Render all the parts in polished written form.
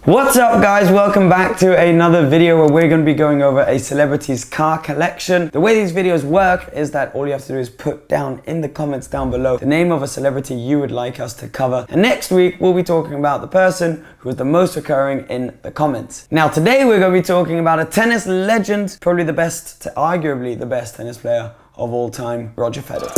What's up guys, welcome back to another video where we're going to be going over a celebrity's car collection. The way these videos work is that all you have to do is put down in the comments down below the name of a celebrity you would like us to cover, and next week we'll be talking about the person who is the most recurring in the comments. Now today we're going to be talking about a tennis legend, probably the best, arguably the best tennis player of all time, Roger Federer.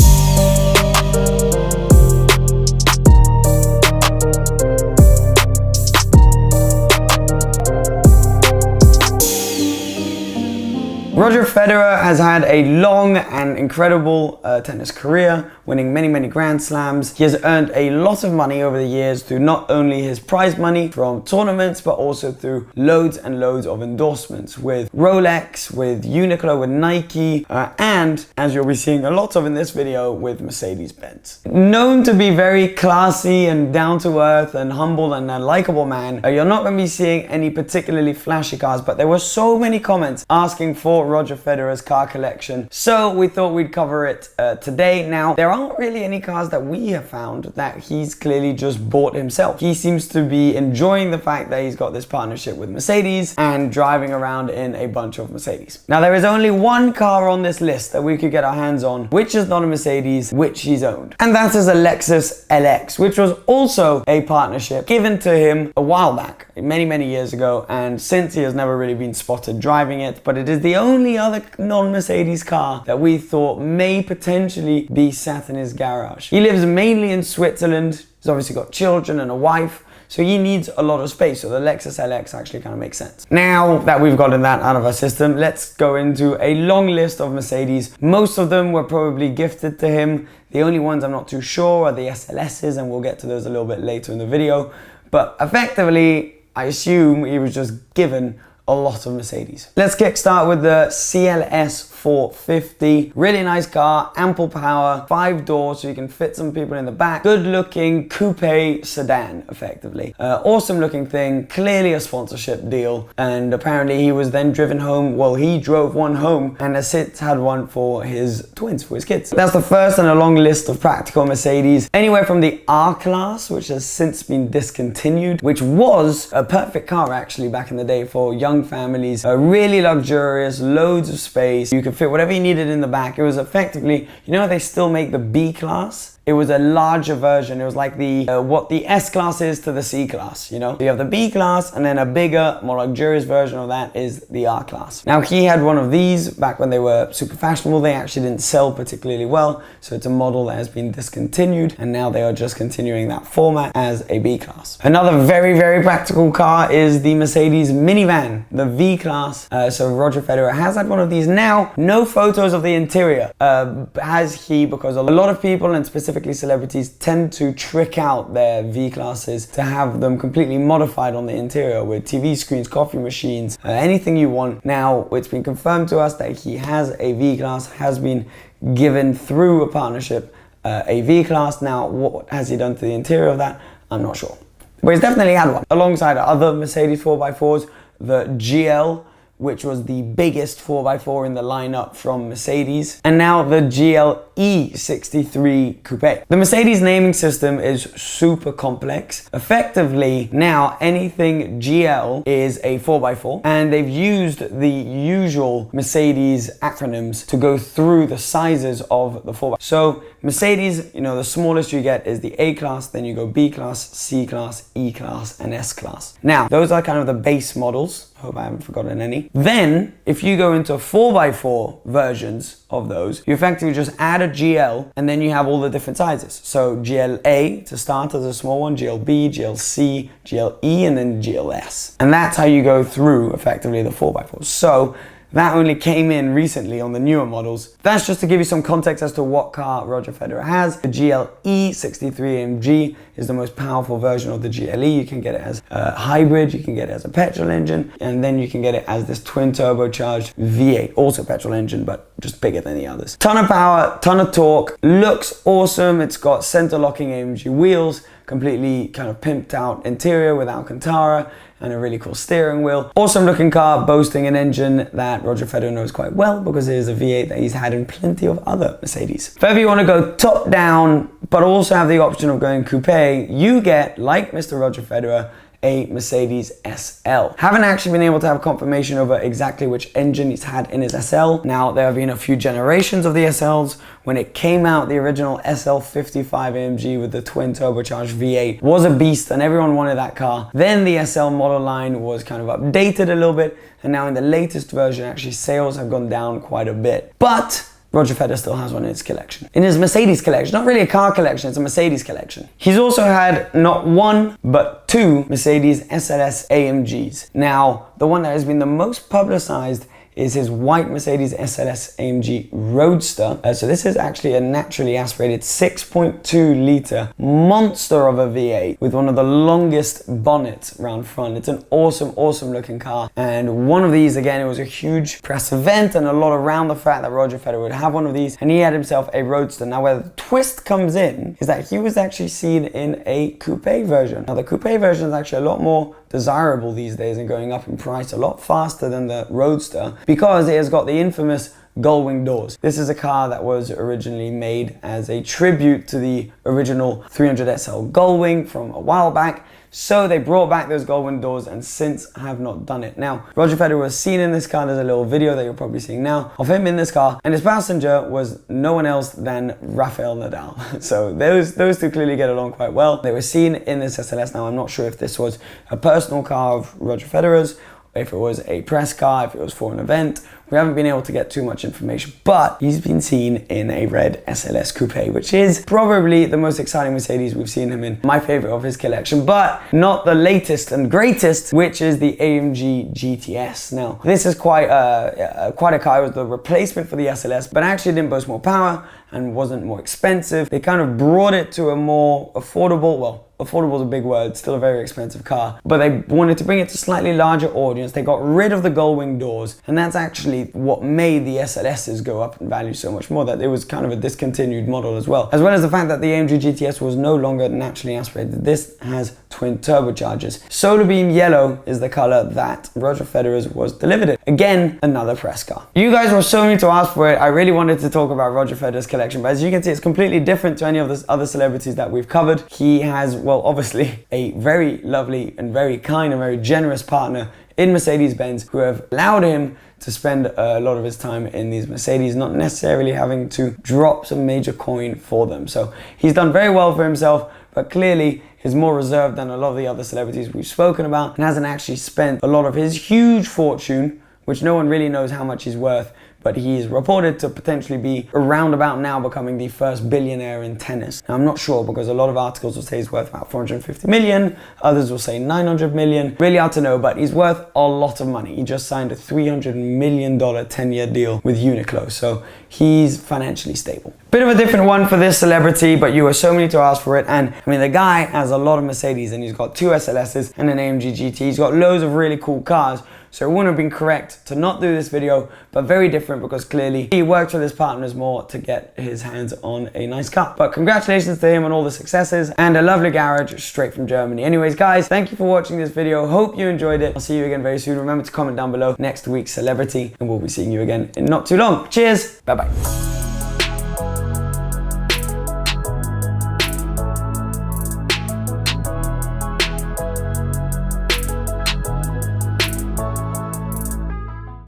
Roger Federer has had a long and incredible tennis career, winning many Grand Slams. He has earned a lot of money over the years through not only his prize money from tournaments, but also through loads and loads of endorsements with Rolex, with Uniqlo, with Nike, and, as you'll be seeing a lot of in this video, with Mercedes-Benz. Known to be very classy and down-to-earth and humble and a likable man, you're not going to be seeing any particularly flashy cars, but there were so many comments asking for Roger Federer's car collection, so we thought we'd cover it today. Now, there aren't really any cars that we have found that he's clearly just bought himself. He seems to be enjoying the fact that he's got this partnership with Mercedes and driving around in a bunch of Mercedes. Now, there is only one car on this list that we could get our hands on, which is not a Mercedes, which he's owned. And that is a Lexus LX, which was also a partnership given to him a while back, many years ago, and since he has never really been spotted driving it, but it is the only other non-Mercedes car that we thought may potentially be sat in his garage. He lives mainly in Switzerland. He's obviously got children and a wife, so he needs a lot of space, so the Lexus LX actually kind of makes sense. Now that we've gotten that out of our system, let's go into a long list of Mercedes. Most of them were probably gifted to him. The only ones I'm not too sure are the SLSs, and we'll get to those a little bit later in the video. But effectively, I assume he was just given a lot of Mercedes. Let's kickstart with the CLS 450. Really nice car, ample power, 5 doors so you can fit some people in the back. Good looking coupe sedan, effectively. Awesome looking thing, clearly a sponsorship deal, and apparently he was then driven home, well, he drove one home and has since had one for his twins, for his kids. That's the first in a long list of practical Mercedes. Anywhere from the R-Class, which has since been discontinued, which was a perfect car actually back in the day for young families. Really luxurious, loads of space. You could fit whatever you needed in the back. It was effectively, you know, they still make the B-Class. It was a larger version. It was like the what the S-Class is to the C-Class, you know? So you have the B-Class, and then a bigger, more luxurious version of that is the R-Class. Now, he had one of these back when they were super fashionable. They actually didn't sell particularly well, so it's a model that has been discontinued, and now they are just continuing that format as a B-Class. Another very practical car is the Mercedes minivan, the V-Class. So Roger Federer has had one of these. Now, no photos of the interior. Has he? Because a lot of people, and specifically celebrities, tend to trick out their V-Classes to have them completely modified on the interior with TV screens, coffee machines, anything you want. Now, it's been confirmed to us that he has a V-Class, has been given through a partnership a V-Class. Now, what has he done to the interior of that? I'm not sure. But he's definitely had one. Alongside other Mercedes 4x4s, the GL, which was the biggest 4x4 in the lineup from Mercedes, and now the GLE 63 Coupe. The Mercedes naming system is super complex. Effectively, now anything GL is a 4x4, and they've used the usual Mercedes acronyms to go through the sizes of the 4x4. So Mercedes, you know, the smallest you get is the A-Class, then you go B-Class, C-Class, E-Class, and S-Class. Now, those are kind of the base models. Hope I haven't forgotten any. Then, if you go into 4x4 versions of those, you effectively just add a GL, and then you have all the different sizes. So GLA to start as a small one, GLB, GLC, GLE, and then GLS. And that's how you go through effectively the 4x4. So that only came in recently on the newer models. That's just to give you some context as to what car Roger Federer has. The GLE 63 AMG is the most powerful version of the GLE. You can get it as a hybrid, you can get it as a petrol engine, and then you can get it as this twin turbocharged V8, also petrol engine, but just bigger than the others. Ton of power, ton of torque, looks awesome. It's got center locking AMG wheels, completely kind of pimped out interior with Alcantara, and a really cool steering wheel. Awesome looking car, boasting an engine that Roger Federer knows quite well because it is a V8 that he's had in plenty of other Mercedes. If ever you want to go top down, but also have the option of going coupe, you get, like Mr. Roger Federer, a Mercedes SL. Haven't actually been able to have confirmation over exactly which engine he's had in his SL. Now, there have been a few generations of the SLs. When it came out, the original SL55 AMG with the twin turbocharged V8 was a beast and everyone wanted that car. Then the SL model line was kind of updated a little bit, and now in the latest version, actually sales have gone down quite a bit. But Roger Federer still has one in his collection. In his Mercedes collection, not really a car collection, it's a Mercedes collection. He's also had not one, but two Mercedes SLS AMGs. Now, the one that has been the most publicized is his white Mercedes SLS AMG Roadster. So this is actually a naturally aspirated 6.2 litre monster of a V8 with one of the longest bonnets around front. It's an awesome, awesome looking car. And one of these, again, it was a huge press event and a lot around the fact that Roger Federer would have one of these, and he had himself a Roadster. Now, where the twist comes in is that he was actually seen in a coupe version. Now, the coupe version is actually a lot more desirable these days and going up in price a lot faster than the Roadster because it has got the infamous gull-wing doors. This is a car that was originally made as a tribute to the original 300SL gull-wing from a while back. So they brought back those gull-wing doors and since have not done it. Now, Roger Federer was seen in this car. There's a little video that you're probably seeing now of him in this car, and his passenger was no one else than Rafael Nadal. So those two clearly get along quite well. They were seen in this SLS. Now, I'm not sure if this was a personal car of Roger Federer's, if it was a press car, if it was for an event. We haven't been able to get too much information, but he's been seen in a red SLS coupe, which is probably the most exciting Mercedes we've seen him in. My favorite of his collection, but not the latest and greatest, which is the AMG GTS. Now, this is quite a car. It was the replacement for the SLS, but actually didn't boast more power and wasn't more expensive. They kind of brought it to a more affordable, well, affordable is a big word, still a very expensive car, but they wanted to bring it to a slightly larger audience. They got rid of the gull-wing doors, and that's actually what made the SLSs go up in value so much more, that it was kind of a discontinued model as well as the fact that the AMG GTS was no longer naturally aspirated. This has twin turbochargers. Solar Beam Yellow is the color that Roger Federer's was delivered in. Again, another press car. You guys were so mean to ask for it. I really wanted to talk about Roger Federer's collection, but as you can see, it's completely different to any of the other celebrities that we've covered. He has, well, obviously a very lovely and very kind and very generous partner in Mercedes-Benz who have allowed him to spend a lot of his time in these Mercedes, not necessarily having to drop some major coin for them. So he's done very well for himself, but clearly is more reserved than a lot of the other celebrities we've spoken about and hasn't actually spent a lot of his huge fortune, which no one really knows how much he's worth, but he is reported to potentially be around about now becoming the first billionaire in tennis. Now, I'm not sure because a lot of articles will say he's worth about 450 million, others will say 900 million. Really hard to know, but he's worth a lot of money. He just signed a $300 million 10-year deal with Uniqlo, so he's financially stable. Bit of a different one for this celebrity, but you were so many to ask for it. And I mean, the guy has a lot of Mercedes and he's got two SLSs and an AMG GT. He's got loads of really cool cars. So it wouldn't have been correct to not do this video, but very different because clearly he worked with his partners more to get his hands on a nice car. But congratulations to him on all the successes and a lovely garage straight from Germany. Anyways, guys, thank you for watching this video. Hope you enjoyed it. I'll see you again very soon. Remember to comment down below next week's celebrity and we'll be seeing you again in not too long. Cheers. Bye-bye.